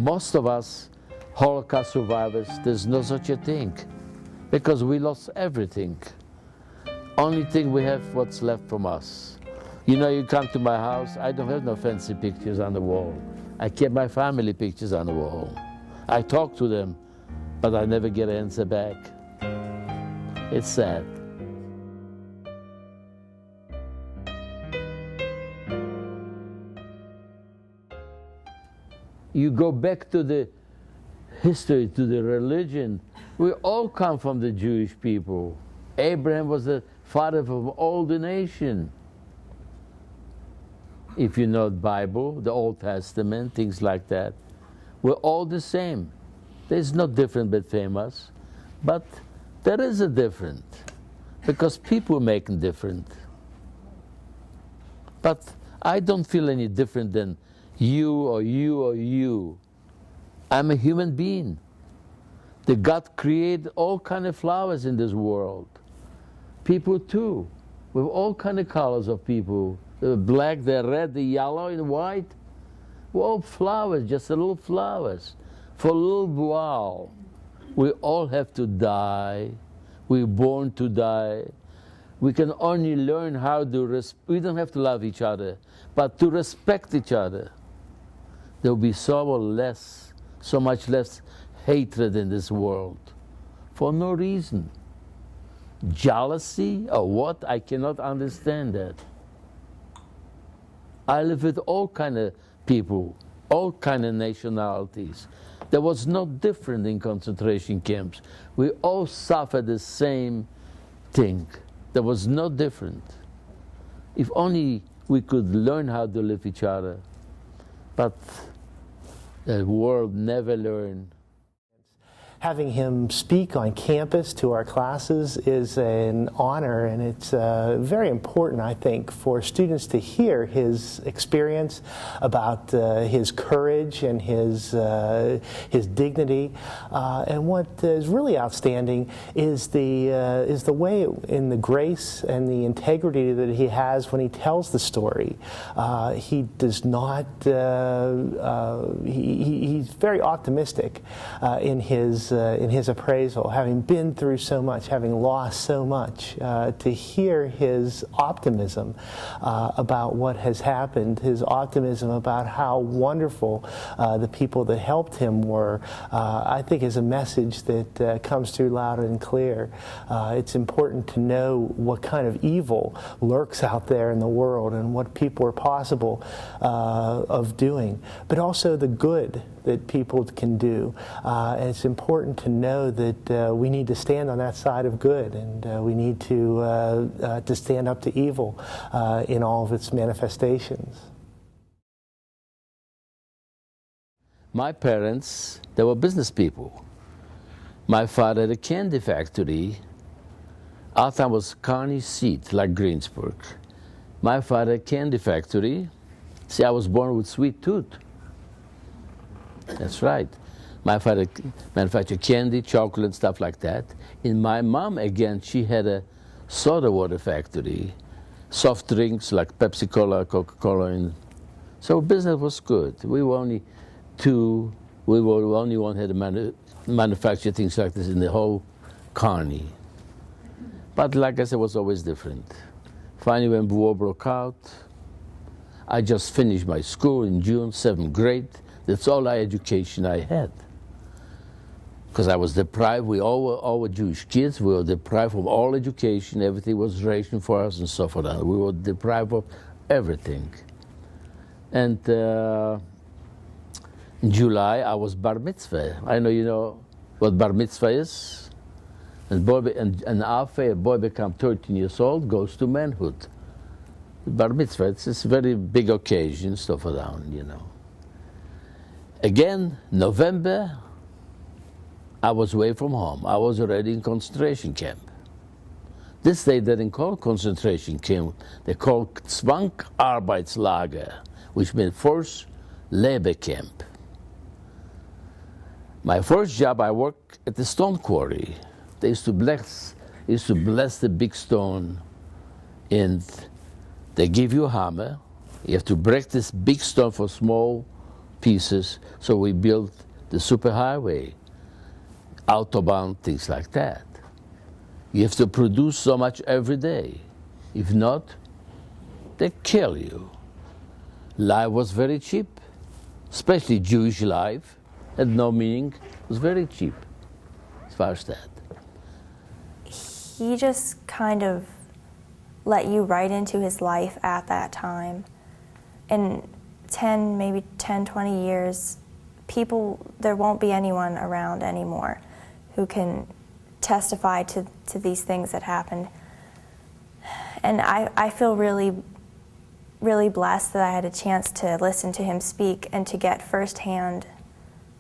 Most of us, Holocaust survivors, there's no such a thing, because we lost everything. Only thing we have what's left from us. You know, you come to my house, I don't have no fancy pictures on the wall. I keep my family pictures on the wall. I talk to them, but I never get an answer back. It's sad. You go back to the history, to the religion. We all come from the Jewish people. Abraham was the father of all the nation. If you know the Bible, the Old Testament, things like that. We're all the same. There's no different between us, but there is a difference, because people make it different. But I don't feel any different than you or you or you. I'm a human being. The God created all kind of flowers in this world. People too. We have all kind of colors of people. The black, the red, the yellow, and white. We're all flowers, just little flowers. For a little while, we all have to die. We're born to die. We can only learn how to, we don't have to love each other, but to respect each other. There will be so much less hatred in this world, for no reason. Jealousy or what? I cannot understand that. I live with all kind of people, all kind of nationalities. There was no different in concentration camps. We all suffered the same thing. There was no different. If only we could learn how to live each other. But the world never learned. Having him speak on campus to our classes is an honor, and it's very important, I think, for students to hear his experience about his courage and his dignity. And what is really outstanding is the way in the grace and the integrity that he has when he tells the story. He does not. He's very optimistic in his appraisal, having been through so much, having lost so much. To hear his optimism about what has happened, his optimism about how wonderful the people that helped him were, I think is a message that comes through loud and clear. It's important to know what kind of evil lurks out there in the world and what people are possible of doing, but also the good that people can do. And it's important to know that we need to stand on that side of good, and we need to stand up to evil in all of its manifestations. My parents, they were business people. My father had a candy factory. Our town was Kearney Seat, like Greensburg. My father had a candy factory. See, I was born with sweet tooth. That's right. My father manufactured candy, chocolate, stuff like that. And my mom, again, she had a soda water factory, soft drinks like Pepsi Cola, Coca-Cola. And so business was good. We were only two. We were the only one who had to manufacture things like this in the whole Kearney. But like I said, it was always different. Finally, when war broke out, I just finished my school in June, 7th grade. That's all the education I had. Because I was deprived, we all were Jewish kids, we were deprived of all education, everything was rationed for us and so forth. We were deprived of everything. And in July, I was bar mitzvah. I know you know what bar mitzvah is. And after a boy becomes 13 years old, goes to manhood. Bar mitzvah, it's a very big occasion, stuff around, you know. Again, November, I was away from home. I was already in concentration camp. This they didn't call concentration camp. They called Zwangsarbeitslager, which meant forced labor camp. My first job, I worked at the stone quarry. They used to bless the big stone, and they give you a hammer. You have to break this big stone for small pieces, so we built the superhighway, autobahn, things like that. You have to produce so much every day. If not, they kill you. Life was very cheap, especially Jewish life, had no meaning, it was very cheap as far as that. He just kind of let you right into his life at that time. In 10, maybe 10, 20 years, there won't be anyone around anymore who can testify to these things that happened. And I feel really, really blessed that I had a chance to listen to him speak and to get firsthand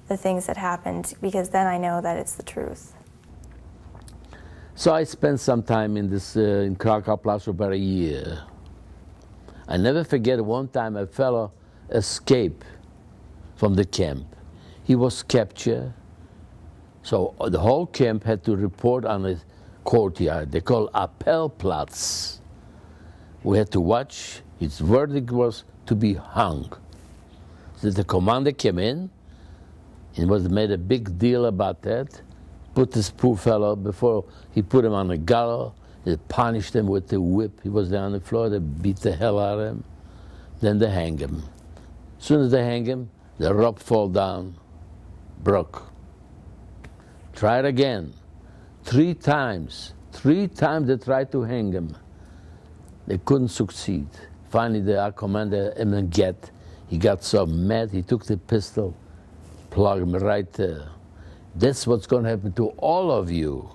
the things that happened, because then I know that it's the truth. So I spent some time in this in Krakow Plaza for about a year. I never forget one time a fellow escaped from the camp. He was captured, so the whole camp had to report on a courtyard. They call Appellplatz. We had to watch. His verdict was to be hung. So the commander came in and made a big deal about that. Put this poor fellow, before he put him on a gallows, they punished him with the whip. He was down on the floor, they beat the hell out of him. Then they hang him. As soon as they hang him, the rope fall down, broke. Try it again. 3 times. 3 times they tried to hang him. They couldn't succeed. Finally, our commander, he got so mad, he took the pistol, plugged him right there. That's what's going to happen to all of you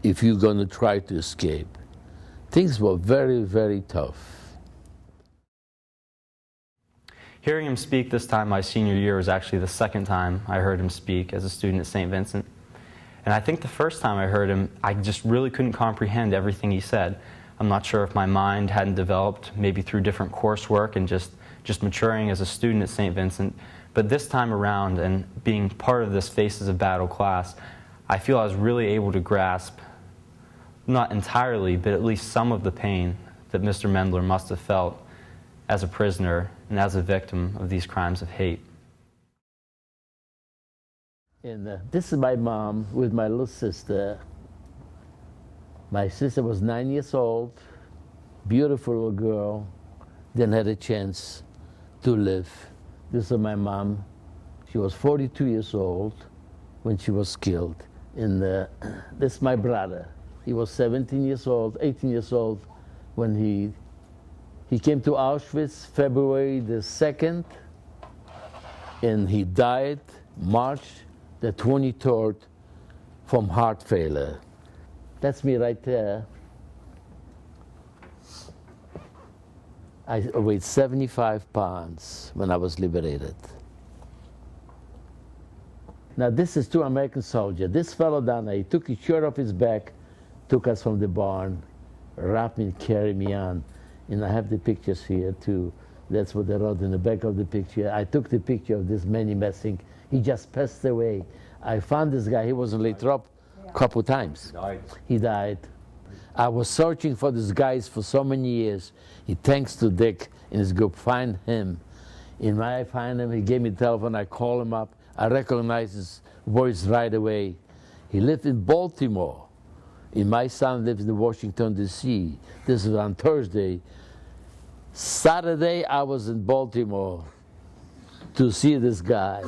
if you're going to try to escape. Things were very, very tough. Hearing him speak this time my senior year was actually the second time I heard him speak as a student at Saint Vincent. And I think the first time I heard him, I just really couldn't comprehend everything he said. I'm not sure if my mind hadn't developed, maybe through different coursework and just maturing as a student at Saint Vincent. But this time around, and being part of this Faces of Battle class, I feel I was really able to grasp, not entirely, but at least some of the pain that Mr. Mendler must have felt as a prisoner and as a victim of these crimes of hate. And this is my mom with my little sister. My sister was 9 years old, beautiful little girl, then had a chance to live. This is my mom. She was 42 years old when she was killed. And this is my brother. He was 17 years old, 18 years old when he came to Auschwitz February the 2nd, and he died March the 23rd from heart failure. That's me right there. I weighed 75 pounds when I was liberated. Now this is 2 American soldiers. This fellow down there, he took his shirt off his back, took us from the barn, wrapped me and carried me on. And I have the pictures here too. That's what they wrote in the back of the picture. I took the picture of this Manny Messing. He just passed away. I found this guy, he was in Latrop a couple times. He died. I was searching for these guys for so many years. Thanks to Dick and his group, find him. And when I find him, he gave me the telephone, I call him up. I recognize his voice right away. He lived in Baltimore. And my son lives in Washington, D.C. This was on Thursday. Saturday, I was in Baltimore to see this guy.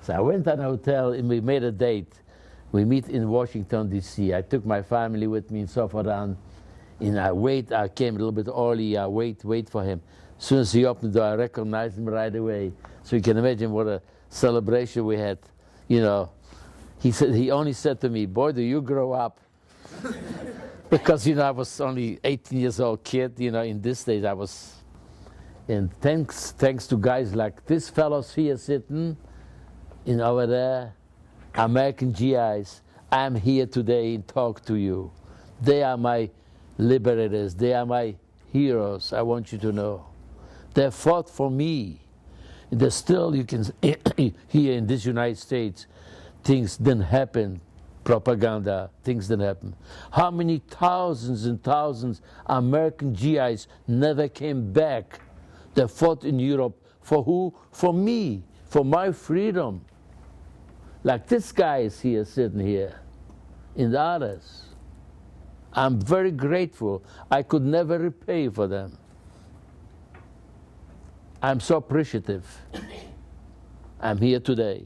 So I went to an hotel and we made a date. We meet in Washington, D.C. I took my family with me and so forth on. And I came a little bit early, I wait for him. As soon as he opened the door, I recognized him right away. So you can imagine what a celebration we had. You know, he only said to me, "Boy, do you grow up." Because, you know, I was only 18 years old kid, you know, in this days I was. And thanks to guys like this fellows here sitting, over there, American GIs, I'm here today and talk to you. They are my liberators. They are my heroes, I want you to know. They fought for me. There's still, you can, here in this United States, things didn't happen. Propaganda, things didn't happen. How many thousands and thousands American GIs never came back? They fought in Europe For who? For me, for my freedom. Like this guy is here, sitting here, and the others. I'm very grateful. I could never repay for them. I'm so appreciative. I'm here today.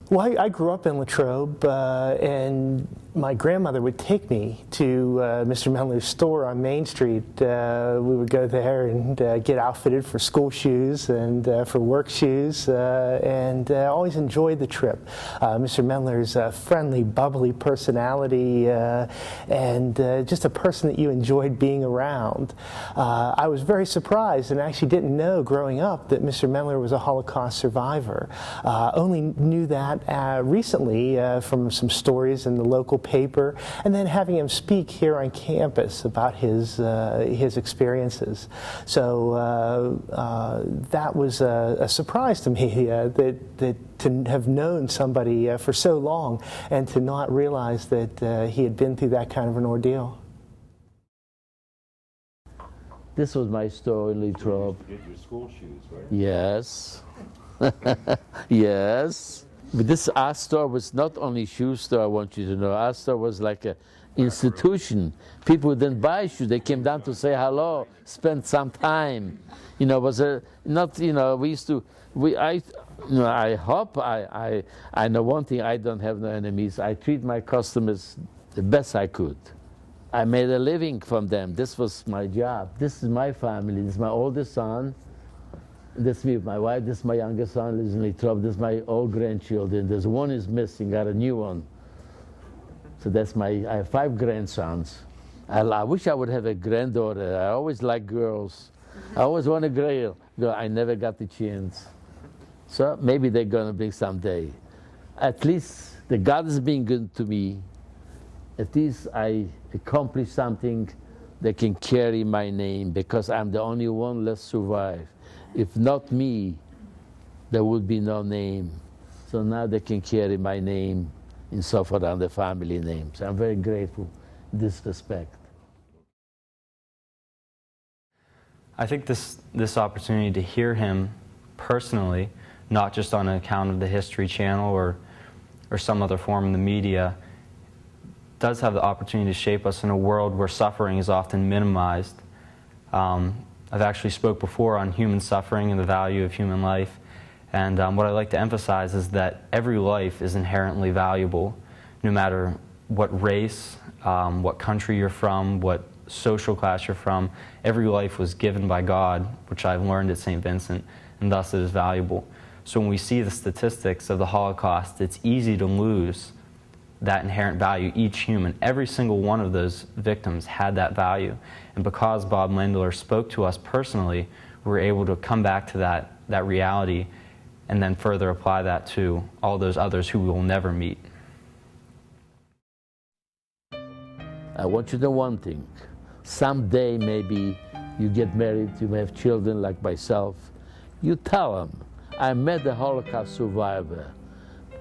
Well, I grew up in Latrobe, and my grandmother would take me to Mr. Mendler's store on Main Street. We would go there and get outfitted for school shoes and for work shoes, and always enjoyed the trip. Mr. Mendler's friendly, bubbly personality, and just a person that you enjoyed being around. I was very surprised and actually didn't know growing up that Mr. Mendler was a Holocaust survivor. Only knew that recently from some stories in the local paper, and then having him speak here on campus about his experiences. So that was a surprise to me, that to have known somebody for so long and to not realize that he had been through that kind of an ordeal. This was my store in Latrobe. You get your school shoes, right? Yes. Yes. But this art store was not only shoe store, I want you to know. Art store was like an institution. People didn't buy shoes. They came down to say hello, spend some time. You know, was a not, you know, we used to, I hope, I know one thing, I don't have no enemies. I treat my customers the best I could. I made a living from them. This was my job. This is my family. This is my oldest son. This is me with my wife. This is my youngest son, lives in Latrobe. This is my old grandchildren. There's one is missing, got a new one. So that's I have 5 grandsons. I wish I would have a granddaughter. I always like girls. I always want a girl. I never got the chance. So maybe they're going to be someday. At least the God is being good to me. At least I accomplished something that can carry my name, because I'm the only one left survive. If not me, there would be no name. So now they can carry my name and so forth on the family name. So I'm very grateful in this respect. I think this opportunity to hear him personally, not just on account of the History Channel or some other form in the media, does have the opportunity to shape us in a world where suffering is often minimized. I've actually spoke before on human suffering and the value of human life, and what I like to emphasize is that every life is inherently valuable, no matter what race, what country you're from, what social class you're from. Every life was given by God, which I've learned at Saint Vincent, and thus it is valuable. So when we see the statistics of the Holocaust, it's easy to lose that inherent value. Each human, every single one of those victims had that value. And because Bob Mendler spoke to us personally, we were able to come back to that reality and then further apply that to all those others who we will never meet. I want you to know one thing. Someday maybe you get married, you may have children like myself. You tell them, I met the Holocaust survivor,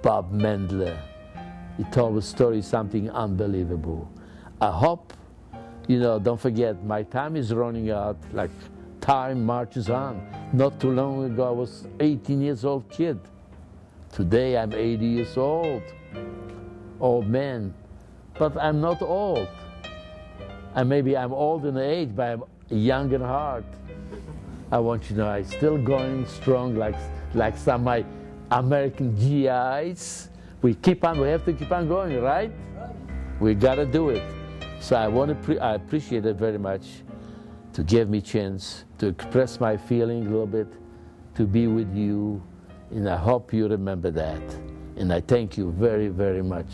Bob Mendler. He told the story, something unbelievable. I hope, don't forget, my time is running out, like time marches on. Not too long ago, I was 18 years old kid. Today, I'm 80 years old man. But I'm not old. Maybe I'm old in age, but I'm young in heart. I want you to know I'm still going strong like some of my American GIs. We have to keep on going, right? We gotta do it. So I appreciate it very much to give me a chance to express my feeling a little bit, to be with you, and I hope you remember that. And I thank you very, very much.